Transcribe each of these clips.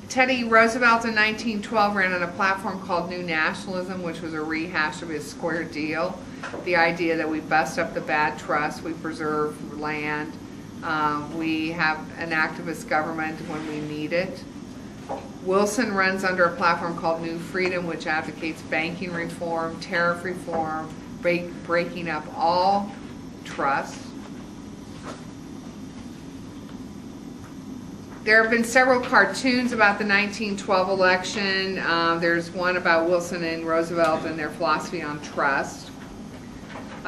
Teddy Roosevelt in 1912 ran on a platform called New Nationalism, which was a rehash of his square deal. The idea that we bust up the bad trust, we preserve land, we have an activist government when we need it. Wilson runs under a platform called New Freedom, which advocates banking reform, tariff reform, breaking up all trusts. There have been several cartoons about the 1912 election. There's one about Wilson and Roosevelt and their philosophy on trust.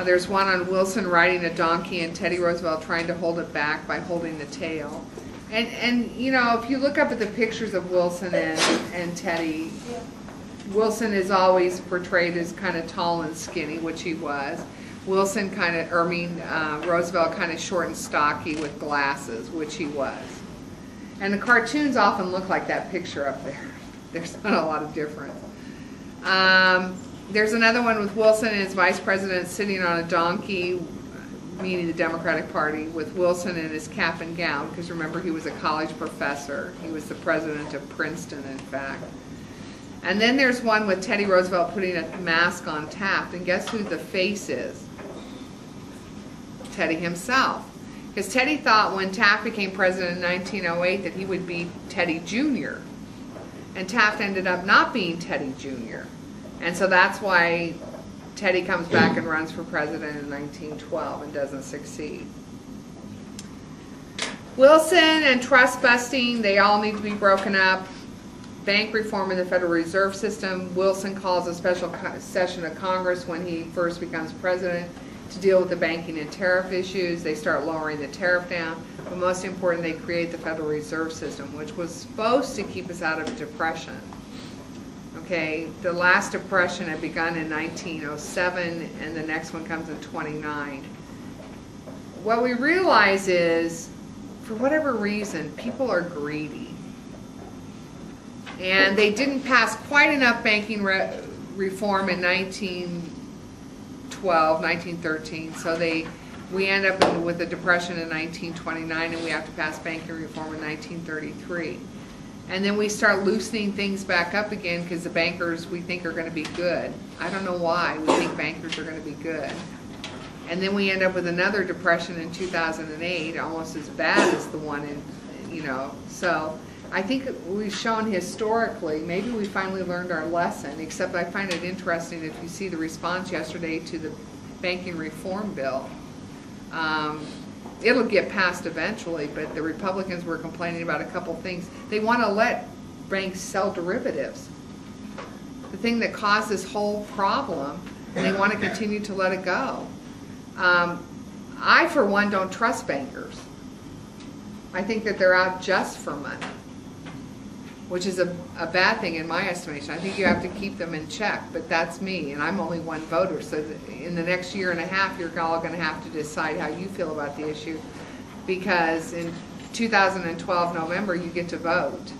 There's one on Wilson riding a donkey and Teddy Roosevelt trying to hold it back by holding the tail. And you know, if you look up at the pictures of Wilson and Teddy, Wilson is always portrayed as kind of tall and skinny, which he was. Wilson Roosevelt kind of short and stocky with glasses, which he was. And the cartoons often look like that picture up there. There's not a lot of difference. There's another one with Wilson and his vice president sitting on a donkey, meaning the Democratic Party, with Wilson in his cap and gown, because remember, he was a college professor. He was the president of Princeton, in fact. And then there's one with Teddy Roosevelt putting a mask on Taft, and guess who the face is? Teddy himself. Because Teddy thought when Taft became president in 1908 that he would be Teddy Jr. And Taft ended up not being Teddy Jr. And so that's why Teddy comes back and runs for president in 1912 and doesn't succeed. Wilson and trust busting, they all need to be broken up. Bank reform in the Federal Reserve System. Wilson calls a special session of Congress when he first becomes president to deal with the banking and tariff issues. They start lowering the tariff down, but most important, they create the Federal Reserve System, which was supposed to keep us out of depression. Okay, the last depression had begun in 1907, and the next one comes in 29. What we realize is, for whatever reason, people are greedy. And they didn't pass quite enough banking reform in 1913, so we end up with a depression in 1929, and we have to pass banking reform in 1933. And then we start loosening things back up again because the bankers we think are going to be good. I don't know why we think bankers are going to be good. And then we end up with another depression in 2008, almost as bad as the one in, so I think we've shown historically, maybe we finally learned our lesson, except I find it interesting if you see the response yesterday to the banking reform bill. It'll get passed eventually, but the Republicans were complaining about a couple things. They want to let banks sell derivatives, the thing that caused this whole problem, and they want to continue to let it go. I, for one, don't trust bankers. I think that they're out just for money, which is a bad thing in my estimation. I think you have to keep them in check, but that's me, and I'm only one voter, so in the next year and a half, you're all going to have to decide how you feel about the issue, because in 2012 November, you get to vote.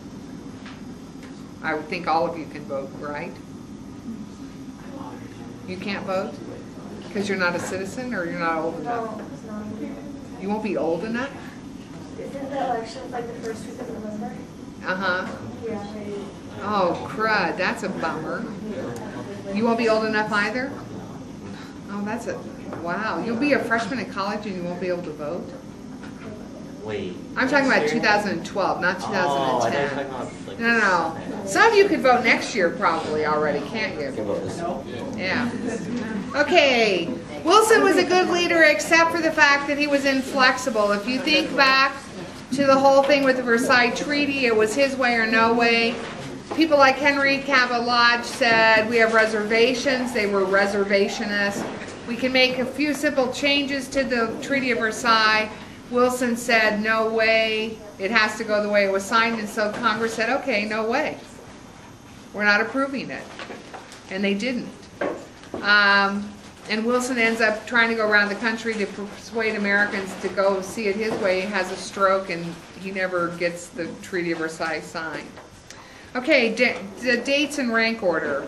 I would think all of you can vote, right? You can't vote? Because you're not a citizen, or you're not old enough? No, it's not. You won't be old enough? Isn't the election like the first week of November? Uh-huh. Yeah. Oh, crud, that's a bummer. You won't be old enough either? Oh, wow. You'll be a freshman in college and you won't be able to vote? Wait. I'm talking about 2012, not 2010. Oh, I thought you were talking about, like, No. Some of you could vote next year probably already, can't you? Yeah. Okay. Wilson was a good leader except for the fact that he was inflexible. If you think back to the whole thing with the Versailles Treaty, it was his way or no way. People like Henry Cabot Lodge said, we have reservations. They were reservationists. We can make a few simple changes to the Treaty of Versailles. Wilson said, no way. It has to go the way it was signed. And so Congress said, okay, no way. We're not approving it. And they didn't. And Wilson ends up trying to go around the country to persuade Americans to go see it his way. He has a stroke and he never gets the Treaty of Versailles signed. Okay, the dates in rank order.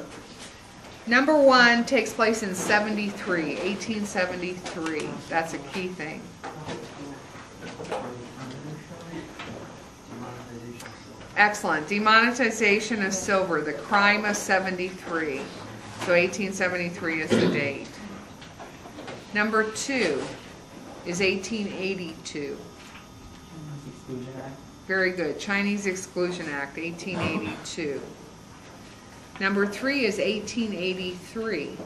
Number 1 takes place in 1873. That's a key thing. Excellent. Demonetization of silver, the crime of 73. So 1873 is the date. Number 2 is 1882. Exclusion Act. Very good. Chinese Exclusion Act, 1882. Number 3 is 1883.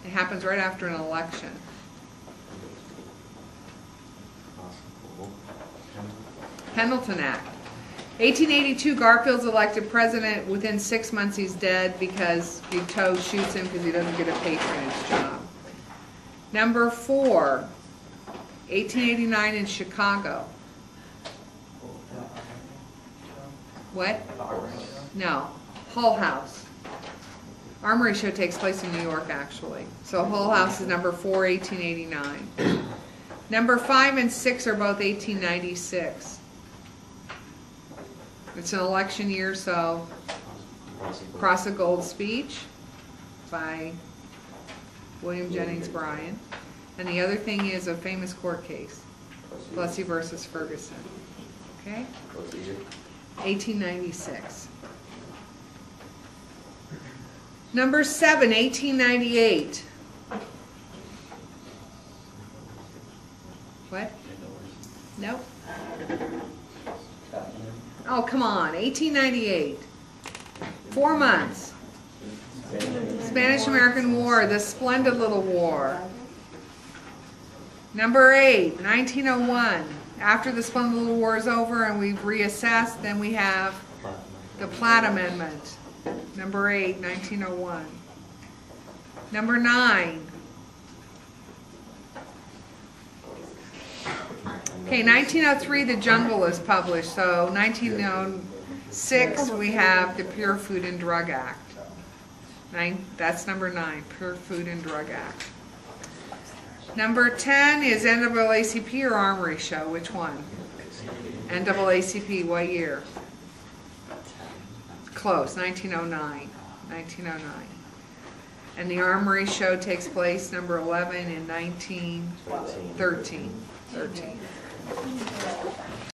It happens right after an election. Pendleton Act. 1882, Garfield's elected president. Within 6 months, he's dead because Guiteau shoots him because he doesn't get a patronage job. Number 4, 1889 in Chicago. What? No. Hull House. Armory Show takes place in New York, actually. So Hull House is number 4, 1889. Number 5 and 6 are both 1896. It's an election year, so Cross of Gold speech by William Jennings Bryan. And the other thing is a famous court case, Plessy versus Ferguson. Okay? 1896. Number 7, 1898. What? Nope. Oh, come on. 1898. 4 months. Spanish-American War, the splendid little war. Number 8, 1901. After the splendid little war is over and we've reassessed, then we have the Platt Amendment. Number 8, 1901. Number 9. Okay, 1903, The Jungle is published. So 1906, we have the Pure Food and Drug Act. That's number 9, Pure Food and Drug Act. Number 10 is NAACP or Armory Show. Which one? NAACP, what year? Close, 1909. 1909. And the Armory Show takes place, number 11, in 1913.